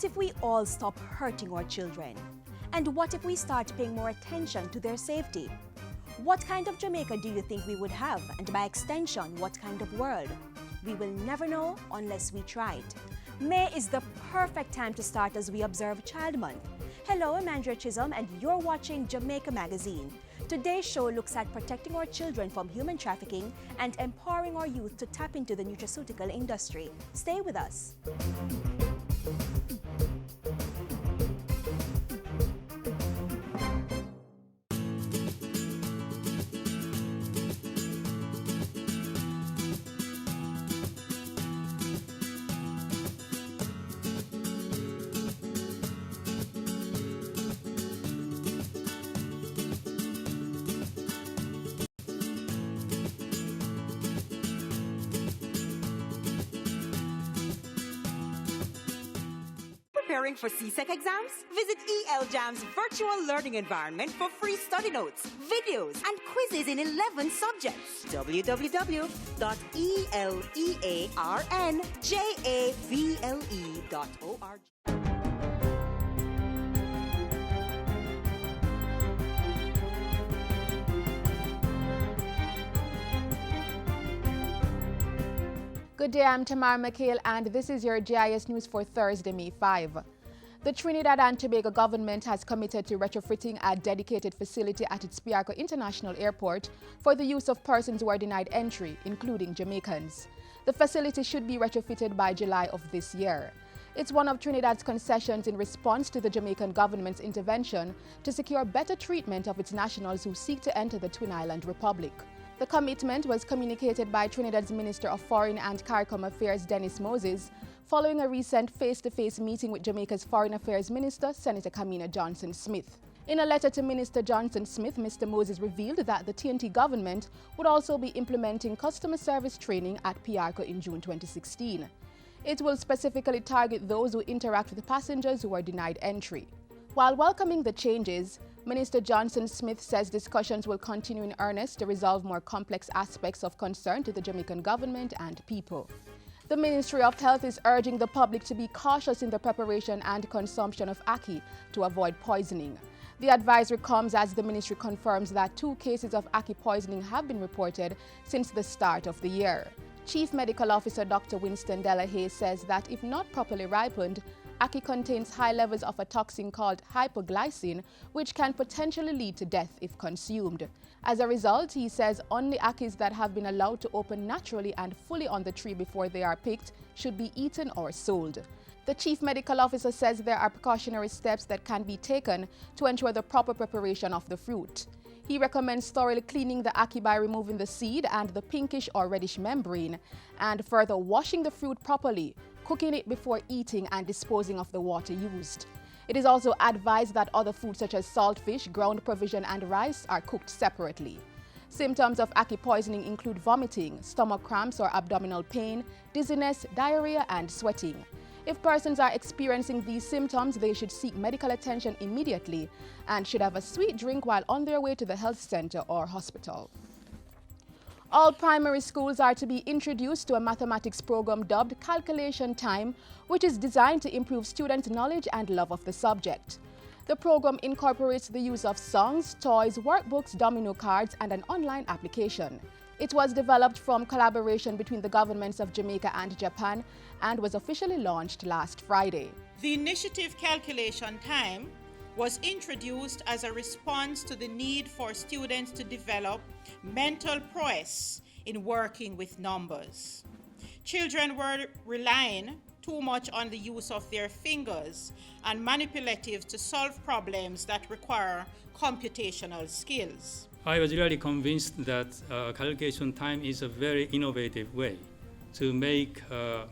What if we all stop hurting our children? And what if we start paying more attention to their safety? What kind of Jamaica do you think we would have? And by extension, what kind of world? We will never know unless we try it. May is the perfect time to start as we observe Child Month. Hello, I'm Andrea Chisholm and you're watching Jamaica Magazine. Today's show looks at protecting our children from human trafficking and empowering our youth to tap into the nutraceutical industry. Stay with us. Preparing for CSEC exams? Visit ELJAM's virtual learning environment for free study notes, videos, and quizzes in 11 subjects. www.elearnjavle.org. Good day, I'm Tamara McHale and this is your GIS News for Thursday, May 5. The Trinidad and Tobago government has committed to retrofitting a dedicated facility at its Piarco International Airport for the use of persons who are denied entry, including Jamaicans. The facility should be retrofitted by July of this year. It's one of Trinidad's concessions in response to the Jamaican government's intervention to secure better treatment of its nationals who seek to enter the Twin Island Republic. The commitment was communicated by Trinidad's Minister of Foreign and CARICOM Affairs, Dennis Moses, following a recent face-to-face meeting with Jamaica's Foreign Affairs Minister, Senator Kamina Johnson-Smith. In a letter to Minister Johnson-Smith, Mr. Moses revealed that the TNT government would also be implementing customer service training at Piarco in June 2016. It will specifically target those who interact with passengers who are denied entry. While welcoming the changes, Minister Johnson-Smith says discussions will continue in earnest to resolve more complex aspects of concern to the Jamaican government and people. The Ministry of Health is urging the public to be cautious in the preparation and consumption of ackee to avoid poisoning. The advisory comes as the ministry confirms that 2 cases of ackee poisoning have been reported since the start of the year. Chief Medical Officer Dr. Winston Delahaye says that if not properly ripened, ackee contains high levels of a toxin called hypoglycine, which can potentially lead to death if consumed. As a result, he says only ackees that have been allowed to open naturally and fully on the tree before they are picked should be eaten or sold. The Chief Medical Officer says there are precautionary steps that can be taken to ensure the proper preparation of the fruit. He recommends thoroughly cleaning the ackee by removing the seed and the pinkish or reddish membrane, and further washing the fruit properly, cooking it before eating and disposing of the water used. It is also advised that other foods such as saltfish, ground provision and rice are cooked separately. Symptoms of ackee poisoning include vomiting, stomach cramps or abdominal pain, dizziness, diarrhea and sweating. If persons are experiencing these symptoms, they should seek medical attention immediately and should have a sweet drink while on their way to the health center or hospital. All primary schools are to be introduced to a mathematics program dubbed Calculation Time, which is designed to improve students' knowledge and love of the subject. The program incorporates the use of songs, toys, workbooks, domino cards, and an online application. It was developed from collaboration between the governments of Jamaica and Japan and was officially launched last Friday. The initiative Calculation Time was introduced as a response to the need for students to develop mental prowess in working with numbers. Children were relying too much on the use of their fingers and manipulatives to solve problems that require computational skills. I was really convinced that calculation time is a very innovative way to make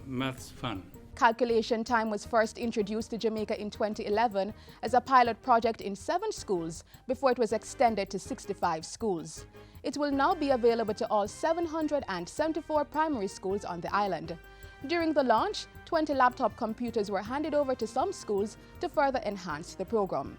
maths fun. Calculation Time was first introduced to Jamaica in 2011 as a pilot project in 7 schools before it was extended to 65 schools. It will now be available to all 774 primary schools on the island. During the launch, 20 laptop computers were handed over to some schools to further enhance the program.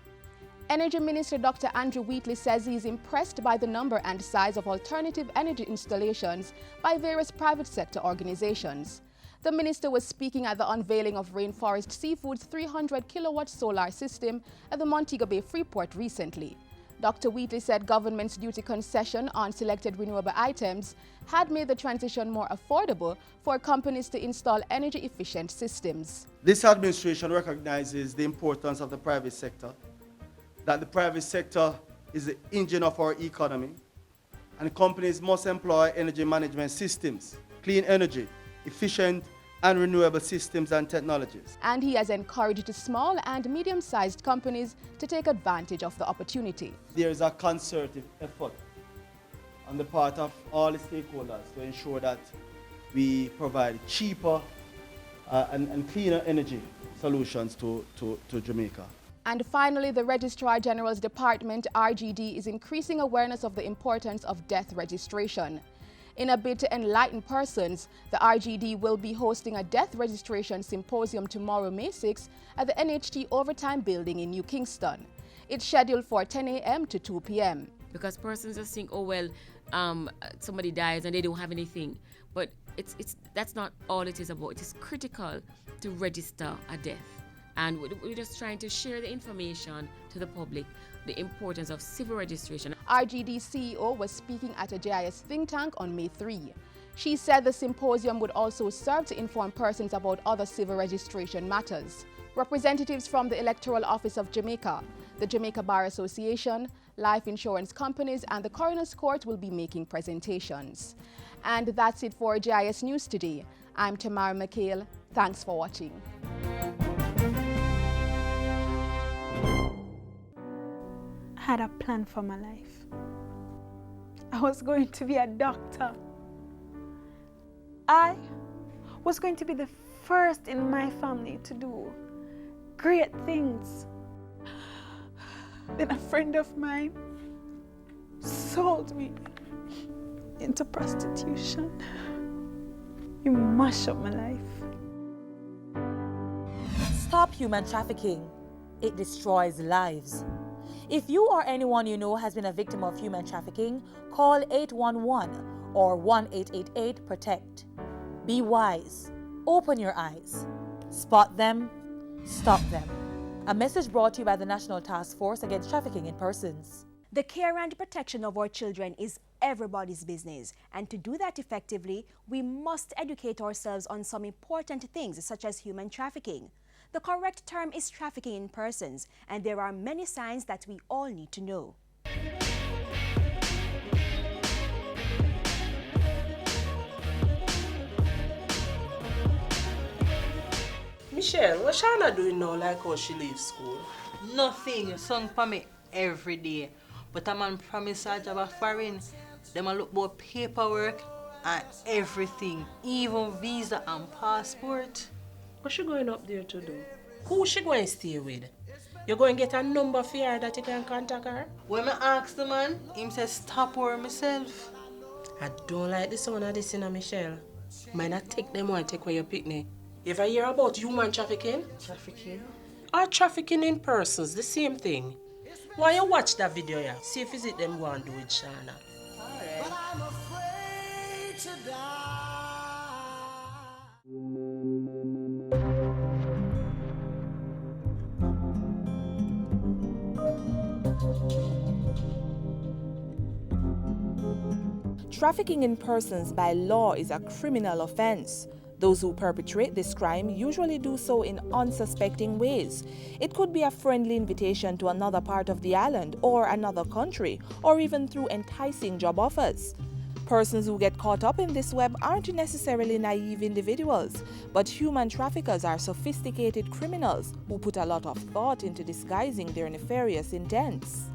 Energy Minister Dr. Andrew Wheatley says he is impressed by the number and size of alternative energy installations by various private sector organizations. The minister was speaking at the unveiling of Rainforest Seafood's 300-kilowatt solar system at the Montego Bay Freeport recently. Dr. Wheatley said government's duty concession on selected renewable items had made the transition more affordable for companies to install energy-efficient systems. This administration recognizes the importance of the private sector, that the private sector is the engine of our economy, and companies must employ energy management systems, clean energy, efficient and renewable systems and technologies. And he has encouraged small and medium-sized companies to take advantage of the opportunity. There is a concerted effort on the part of all the stakeholders to ensure that we provide cheaper and cleaner energy solutions to Jamaica. And finally, the Registrar General's Department, RGD, is increasing awareness of the importance of death registration. In a bid to enlighten persons, the RGD will be hosting a death registration symposium tomorrow, May 6, at the NHT Overtime Building in New Kingston. It's scheduled for 10 a.m. to 2 p.m. Because persons just think, oh well, somebody dies and they don't have anything. But that's not all it is about. It is critical to register a death. And we're just trying to share the information to the public, the importance of civil registration. RGD CEO was speaking at a JIS think tank on May 3. She said the symposium would also serve to inform persons about other civil registration matters. Representatives from the Electoral Office of Jamaica, the Jamaica Bar Association, life insurance companies, and the Coroner's Court will be making presentations. And that's it for JIS News today. I'm Tamara McHale. Thanks for watching. I had a plan for my life. I was going to be a doctor. I was going to be the first in my family to do great things. Then a friend of mine sold me into prostitution. You mash up my life. Stop human trafficking. It destroys lives. If you or anyone you know has been a victim of human trafficking, call 811 or 1-888-PROTECT. Be wise. Open your eyes. Spot them. Stop them. A message brought to you by the National Task Force Against Trafficking in Persons. The care and protection of our children is everybody's business, and to do that effectively, we must educate ourselves on some important things such as human trafficking. The correct term is trafficking in persons, and there are many signs that we all need to know. Michelle, what Shana doing now like how she leaves school? Nothing, sung for me every day. But a man promise her job of foreign. Them a look about paperwork and everything, even visa and passport. What she going up there to do? Who she going to stay with? You going to get a number for her that you can contact her? When I ask the man, him says stop her myself. I don't like the sound of this, Michelle. Might not take them one, take away your picnic. You ever hear about human trafficking? Trafficking? Or trafficking in persons, the same thing. Why you watch that video, yeah? See if is it them go and do with Shana. Alright. But I'm afraid to die. Trafficking in persons by law is a criminal offense. Those who perpetrate this crime usually do so in unsuspecting ways. It could be a friendly invitation to another part of the island or another country, or even through enticing job offers. Persons who get caught up in this web aren't necessarily naive individuals, but human traffickers are sophisticated criminals who put a lot of thought into disguising their nefarious intents.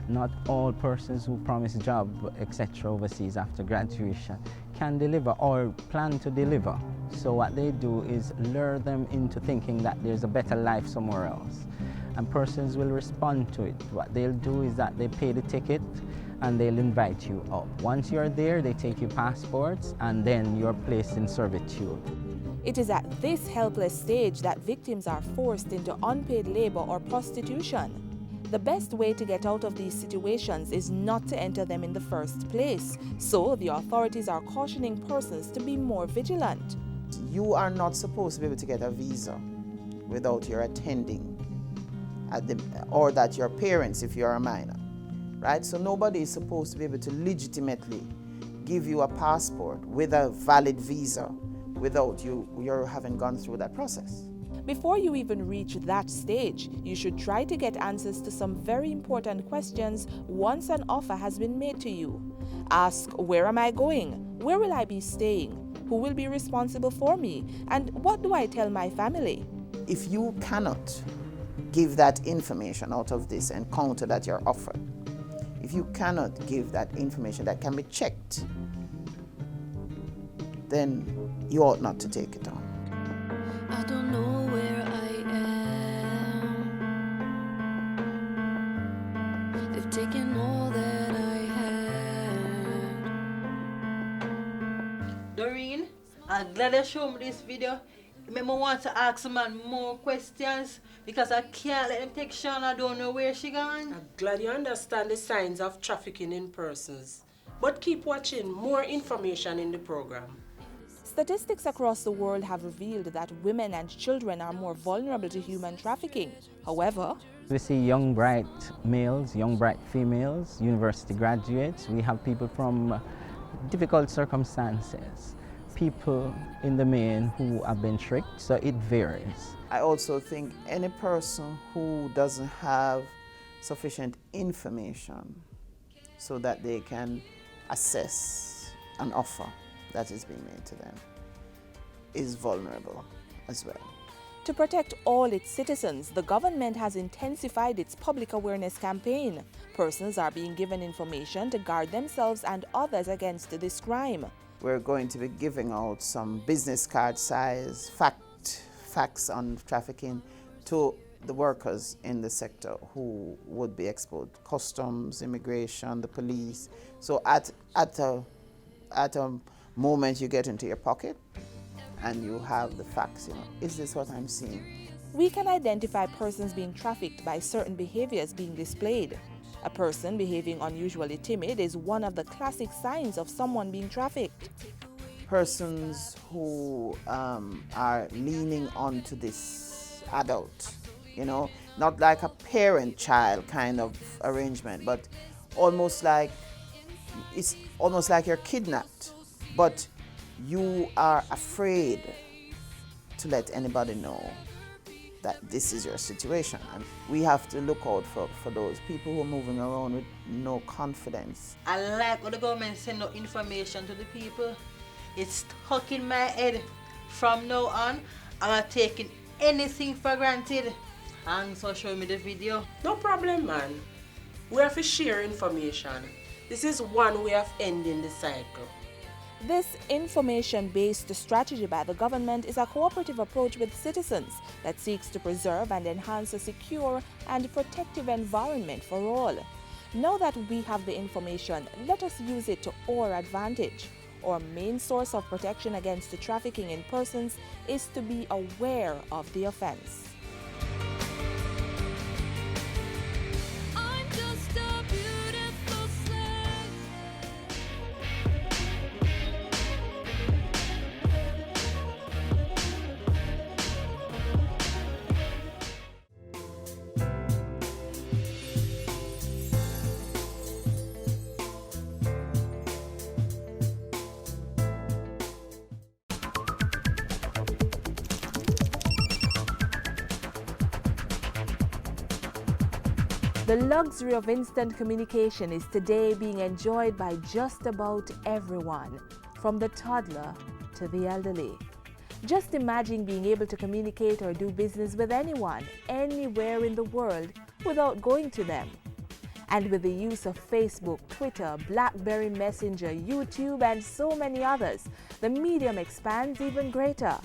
Not all persons who promise job, etc. overseas after graduation can deliver or plan to deliver. So what they do is lure them into thinking that there's a better life somewhere else. And persons will respond to it. What they'll do is that they pay the ticket and they'll invite you up. Once you're there, they take your passports and then you're placed in servitude. It is at this helpless stage that victims are forced into unpaid labor or prostitution. The best way to get out of these situations is not to enter them in the first place, so the authorities are cautioning persons to be more vigilant. you are not supposed to be able to get a visa without your attending or that your parents, if you're a minor, right? So nobody is supposed to be able to legitimately give you a passport with a valid visa without you having gone through that process. Before you even reach that stage, you should try to get answers to some very important questions once an offer has been made to you. Ask, where am I going? Where will I be staying? Who will be responsible for me? And what do I tell my family? If you cannot give that information out of this encounter that you're offered, if you cannot give that information that can be checked, then you ought not to take it on. I don't know where I am. They've taken all that I had. Doreen, I'm glad you showed me this video. It made me want to ask man more questions because I can't let them take Sean. I don't know where she gone. I'm glad you understand the signs of trafficking in persons. But keep watching more information in the program. Statistics across the world have revealed that women and children are more vulnerable to human trafficking. However, we see young, bright males, young, bright females, university graduates. We have people from difficult circumstances, people in the main who have been tricked, so it varies. I also think any person who doesn't have sufficient information so that they can assess an offer that is being made to them is vulnerable as well. to protect all its citizens, the government has intensified its public awareness campaign. Persons are being given information to guard themselves and others against this crime. We're going to be giving out some business card size facts on trafficking to the workers in the sector who would be exposed: customs, immigration, the police. So at a moment you get into your pocket and you have the facts, is this what I'm seeing? We can identify persons being trafficked by certain behaviors being displayed. A person behaving unusually timid is one of the classic signs of someone being trafficked. Persons who are leaning onto this adult, not like a parent-child kind of arrangement, but it's almost like you're kidnapped, but you are afraid to let anybody know that this is your situation. And we have to look out for those people who are moving around with no confidence. I like when the government send out information to the people. It's stuck in my head. From now on, I'm not taking anything for granted. Thanks for showing me the video. No problem, man. We have to share information. This is one way of ending the cycle. This information-based strategy by the government is a cooperative approach with citizens that seeks to preserve and enhance a secure and protective environment for all. Now that we have the information, let us use it to our advantage. Our main source of protection against the trafficking in persons is to be aware of the offense. The luxury of instant communication is today being enjoyed by just about everyone, from the toddler to the elderly. Just imagine being able to communicate or do business with anyone, anywhere in the world, without going to them. And with the use of Facebook, Twitter, BlackBerry Messenger, YouTube, and so many others, the medium expands even greater.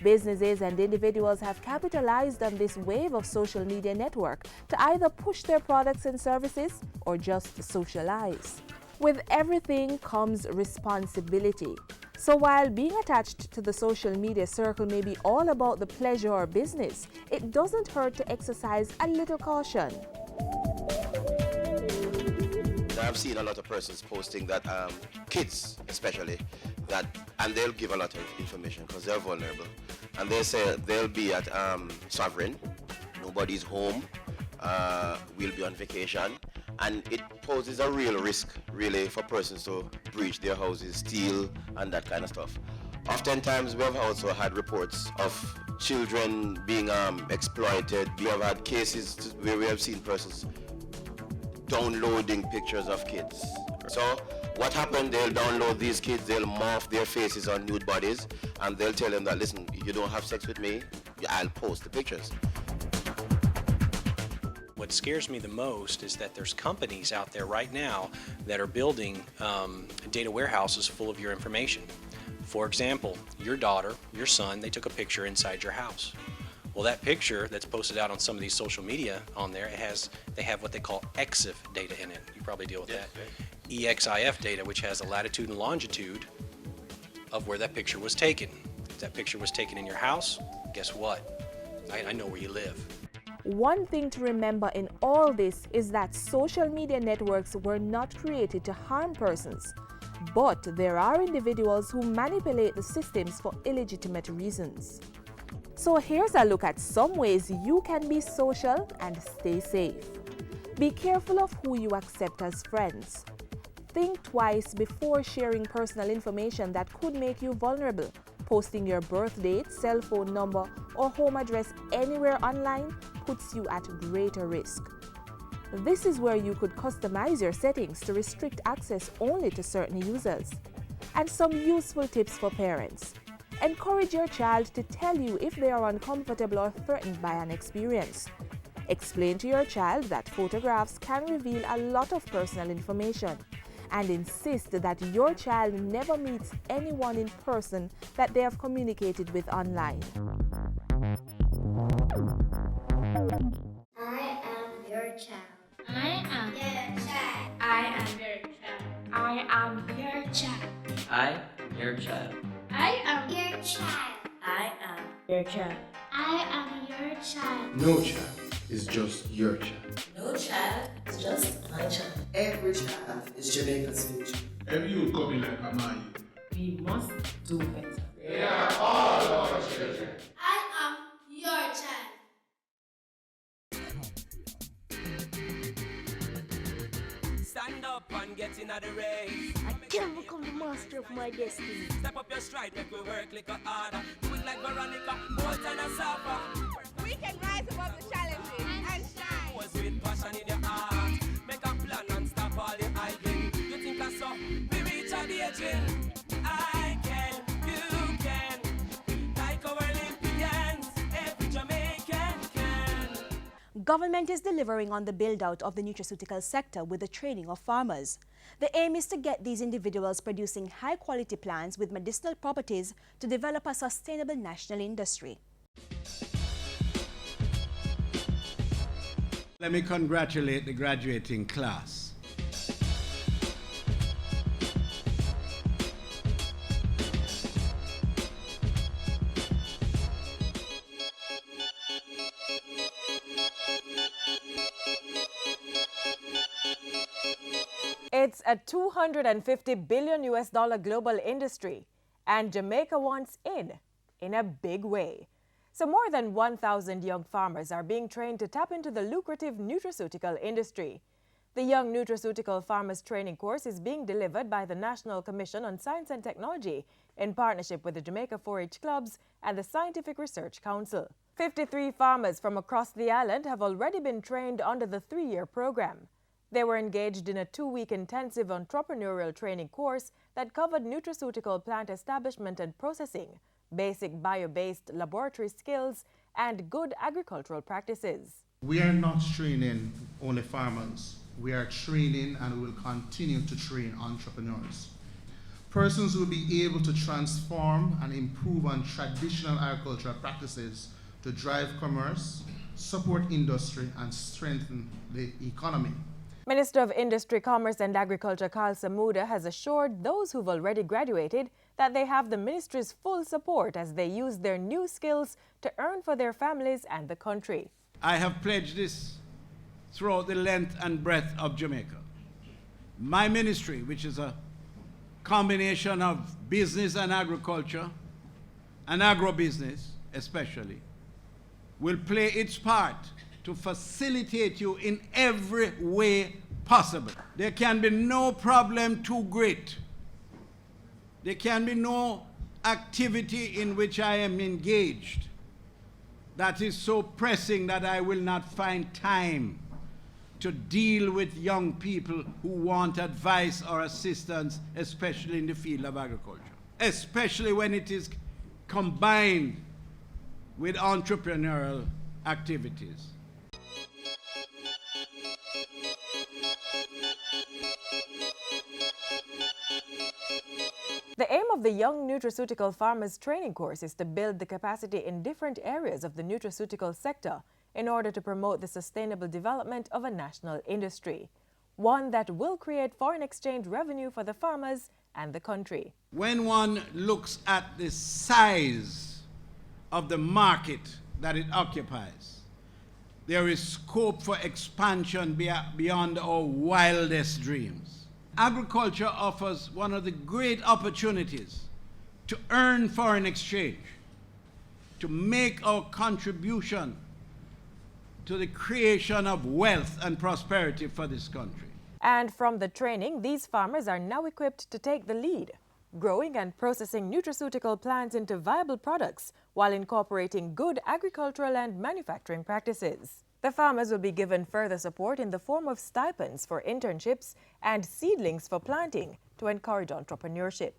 Businesses and individuals have capitalized on this wave of social media network to either push their products and services or just socialize. With everything comes responsibility. So while being attached to the social media circle may be all about the pleasure or business, it doesn't hurt to exercise a little caution. I've seen a lot of persons posting that kids especially that, and they'll give a lot of information because they're vulnerable. And they say they'll be at Sovereign, nobody's home, we'll be on vacation, and it poses a real risk, really, for persons to breach their houses, steal, and that kind of stuff. Oftentimes, we have also had reports of children being exploited. We have had cases where we have seen persons downloading pictures of kids. So what happened, they'll download these kids, they'll morph their faces on nude bodies, and they'll tell them that, listen, you don't have sex with me, I'll post the pictures. What scares me the most is that there's companies out there right now that are building data warehouses full of your information. For example, your daughter, your son, they took a picture inside your house. Well, that picture that's posted out on some of these social media on there, they have what they call EXIF data in it. You probably deal with that. EXIF data, which has a latitude and longitude of where that picture was taken. If that picture was taken in your house, guess what? I know where you live. One thing to remember in all this is that social media networks were not created to harm persons, but there are individuals who manipulate the systems for illegitimate reasons. So here's a look at some ways you can be social and stay safe. Be careful of who you accept as friends. Think twice before sharing personal information that could make you vulnerable. Posting your birth date, cell phone number, or home address anywhere online puts you at greater risk. This is where you could customize your settings to restrict access only to certain users. And some useful tips for parents. Encourage your child to tell you if they are uncomfortable or threatened by an experience. Explain to your child that photographs can reveal a lot of personal information, and insist that your child never meets anyone in person that they have communicated with online. I am your child. I am your child. I am your child. I am your child. I am your child. I am your child. I am your child. I am your child. No child is just your child. No child is just my child. Every child is Jamaica's future. Every you coming like a man. We must do better. They are all our children. I am your child. Stand up and get in the race. I can become the master of my destiny. Step up your stride, make we work like a harder. Do it like Veronica, more than a supper. We can rise above the challenges and shine. Was with passion in your heart. Make a plan and stop all the idling. You think I saw we reach a the aging. I can, you can. Like our Olympians, every Jamaican can. Government is delivering on the build-out of the nutraceutical sector with the training of farmers. The aim is to get these individuals producing high-quality plants with medicinal properties to develop a sustainable national industry. Let me congratulate the graduating class. It's a $250 billion global industry, and Jamaica wants in a big way. So more than 1,000 young farmers are being trained to tap into the lucrative nutraceutical industry. The Young Nutraceutical Farmers Training Course is being delivered by the National Commission on Science and Technology in partnership with the Jamaica 4-H Clubs and the Scientific Research Council. 53 farmers from across the island have already been trained under the 3-year program. They were engaged in a 2-week intensive entrepreneurial training course that covered nutraceutical plant establishment and processing, basic bio-based laboratory skills, and good agricultural practices. We are not training only farmers. We are training and will continue to train entrepreneurs. Persons will be able to transform and improve on traditional agricultural practices to drive commerce, support industry, and strengthen the economy. Minister of Industry, Commerce and Agriculture Carl Samuda has assured those who've already graduated that they have the ministry's full support as they use their new skills to earn for their families and the country. I have pledged this throughout the length and breadth of Jamaica. My ministry, which is a combination of business and agriculture, and agribusiness especially, will play its part to facilitate you in every way possible. There can be no problem too great. There can be no activity in which I am engaged that is so pressing that I will not find time to deal with young people who want advice or assistance, especially in the field of agriculture, especially when it is combined with entrepreneurial activities. The aim of the Young Nutraceutical Farmers Training Course is to build the capacity in different areas of the nutraceutical sector in order to promote the sustainable development of a national industry, one that will create foreign exchange revenue for the farmers and the country. When one looks at the size of the market that it occupies, there is scope for expansion beyond our wildest dreams. Agriculture offers one of the great opportunities to earn foreign exchange, to make our contribution to the creation of wealth and prosperity for this country. And from the training, these farmers are now equipped to take the lead, growing and processing nutraceutical plants into viable products while incorporating good agricultural and manufacturing practices. The farmers will be given further support in the form of stipends for internships and seedlings for planting to encourage entrepreneurship.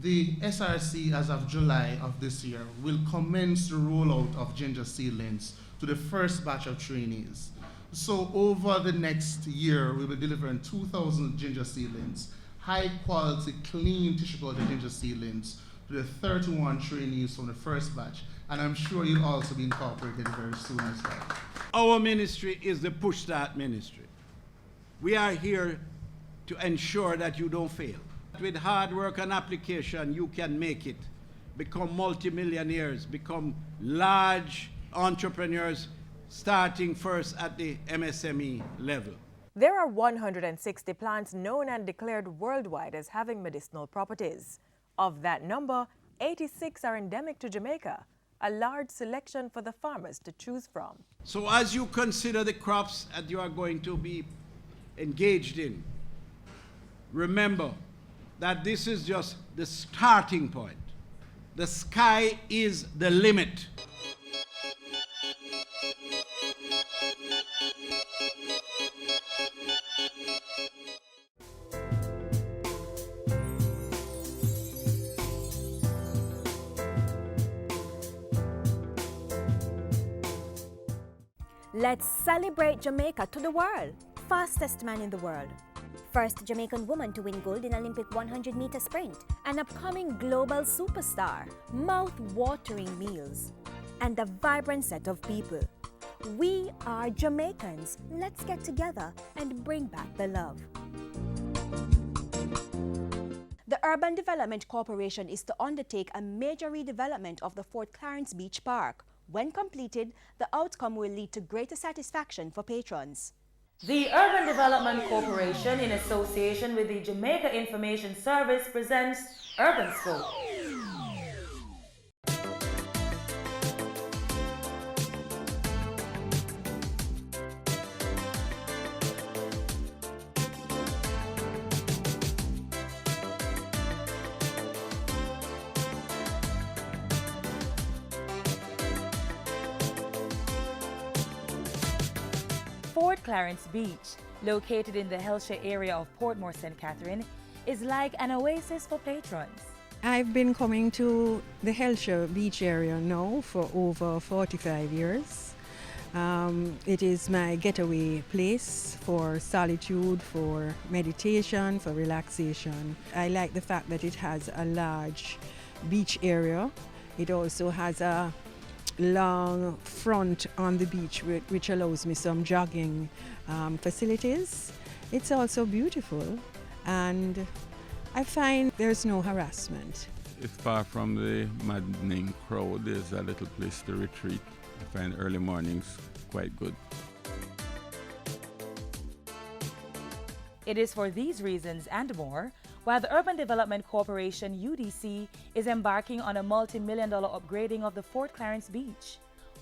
The SRC, as of July of this year, will commence the rollout of ginger seedlings to the first batch of trainees. So over the next year, we will be delivering 2,000 ginger seedlings, high quality, clean tissue culture ginger seedlings to the 31 trainees from the first batch. And I'm sure you'll also be incorporated very soon as well. Our ministry is the Push Start ministry. We are here to ensure that you don't fail. With hard work and application, you can make it, become multimillionaires, become large entrepreneurs, starting first at the MSME level. There are 160 plants known and declared worldwide as having medicinal properties. Of that number, 86 are endemic to Jamaica, a large selection for the farmers to choose from. So as you consider the crops that you are going to be engaged in, remember that this is just the starting point. The sky is the limit. Let's celebrate Jamaica to the world. Fastest man in the world. First Jamaican woman to win gold in Olympic 100-meter sprint. An upcoming global superstar. Mouth-watering meals. And a vibrant set of people. We are Jamaicans. Let's get together and bring back the love. The Urban Development Corporation is to undertake a major redevelopment of the Fort Clarence Beach Park. When completed, the outcome will lead to greater satisfaction for patrons. The Urban Development Corporation, in association with the Jamaica Information Service, presents Urban Scope. Fort Clarence Beach, located in the Hellshire area of Portmore, St. Catherine, is like an oasis for patrons. I've been coming to the Hellshire Beach area now for over 45 years. It is my getaway place for solitude, for meditation, for relaxation. I like the fact that it has a large beach area. It also has a long front on the beach which allows me some jogging facilities. It's also beautiful, and I find there's no harassment. It's far from the maddening crowd. There's a little place to retreat. I find early mornings quite good. It is for these reasons and more while the Urban Development Corporation, UDC, is embarking on a multi-million-dollar upgrading of the Fort Clarence Beach.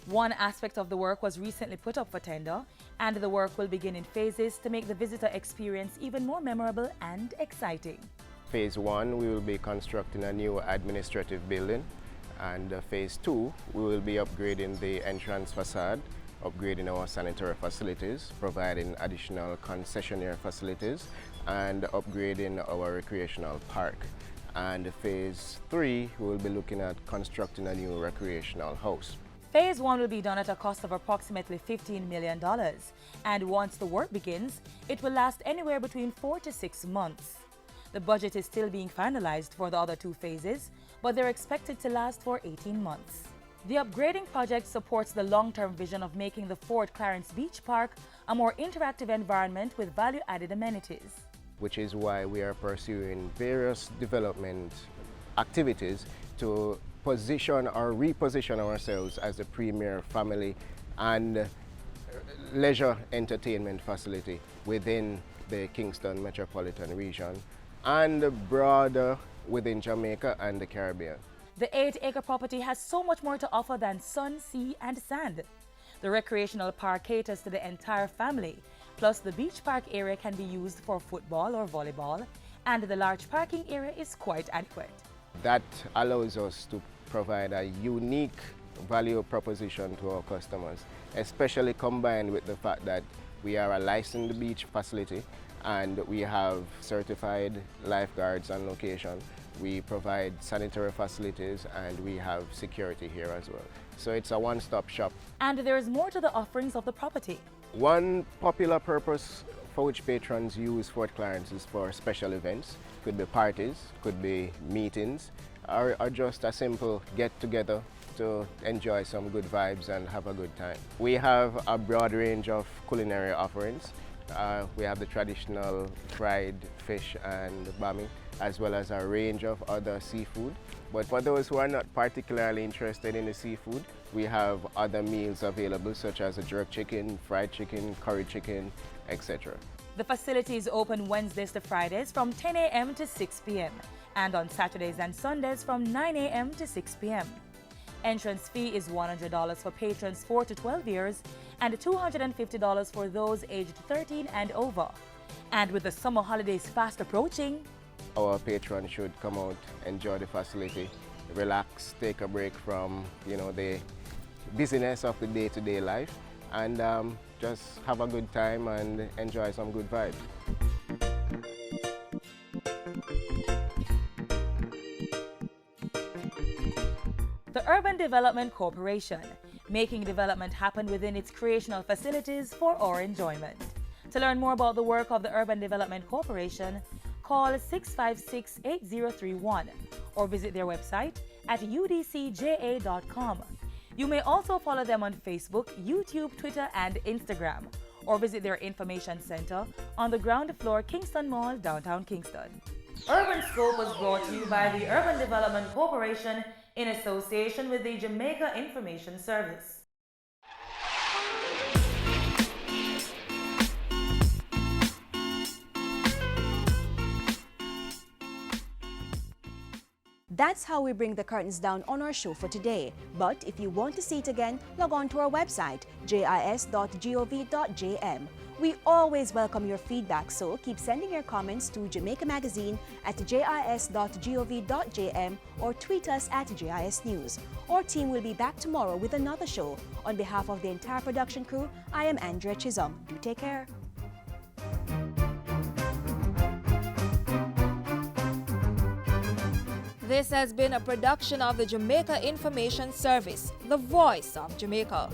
One aspect of the work was recently put up for tender, and the work will begin in phases to make the visitor experience even more memorable and exciting. Phase 1, we will be constructing a new administrative building, and Phase 2, we will be upgrading the entrance facade, upgrading our sanitary facilities, providing additional concessionaire facilities, and upgrading our recreational park. And Phase 3, we will be looking at constructing a new recreational house. Phase 1 will be done at a cost of approximately $15 million, and once the work begins, it will last anywhere between 4 to 6 months. The budget is still being finalized for the other 2 phases, but they're expected to last for 18 months. The upgrading project supports the long-term vision of making the Fort Clarence Beach Park a more interactive environment with value-added amenities. Which is why we are pursuing various development activities to position or reposition ourselves as a premier family and leisure entertainment facility within the Kingston metropolitan region and broader within Jamaica and the Caribbean. The 8-acre property has so much more to offer than sun, sea, and sand. The recreational park caters to the entire family, plus the beach park area can be used for football or volleyball, and the large parking area is quite adequate. That allows us to provide a unique value proposition to our customers, especially combined with the fact that we are a licensed beach facility and we have certified lifeguards on location. We provide sanitary facilities and we have security here as well. So it's a one-stop shop. And there is more to the offerings of the property. One popular purpose for which patrons use Fort Clarence is for special events. Could be parties, could be meetings, or just a simple get-together to enjoy some good vibes and have a good time. We have a broad range of culinary offerings. We have the traditional fried fish and bami, as well as a range of other seafood. But for those who are not particularly interested in the seafood, we have other meals available such as a jerk chicken, fried chicken, curry chicken, etc. The facility is open Wednesdays to Fridays from 10 a.m. to 6 p.m. and on Saturdays and Sundays from 9 a.m. to 6 p.m. Entrance fee is $100 for patrons 4 to 12 years and $250 for those aged 13 and over. And with the summer holidays fast approaching, our patrons should come out, enjoy the facility, relax, take a break from the busyness of the day-to-day life, and just have a good time and enjoy some good vibes. The Urban Development Corporation, making development happen within its creational facilities for our enjoyment. To learn more about the work of the Urban Development Corporation, call 656-8031 or visit their website at udcja.com. You may also follow them on Facebook, YouTube, Twitter, and Instagram, or visit their information center on the ground floor Kingston Mall, downtown Kingston. Urban Scope was brought to you by the Urban Development Corporation in association with the Jamaica Information Service. That's how we bring the curtains down on our show for today. But if you want to see it again, log on to our website, jis.gov.jm. We always welcome your feedback, so keep sending your comments to Jamaica Magazine at jis.gov.jm or tweet us at JIS News. Our team will be back tomorrow with another show. On behalf of the entire production crew, I am Andrea Chisholm. Do take care. This has been a production of the Jamaica Information Service, the voice of Jamaica.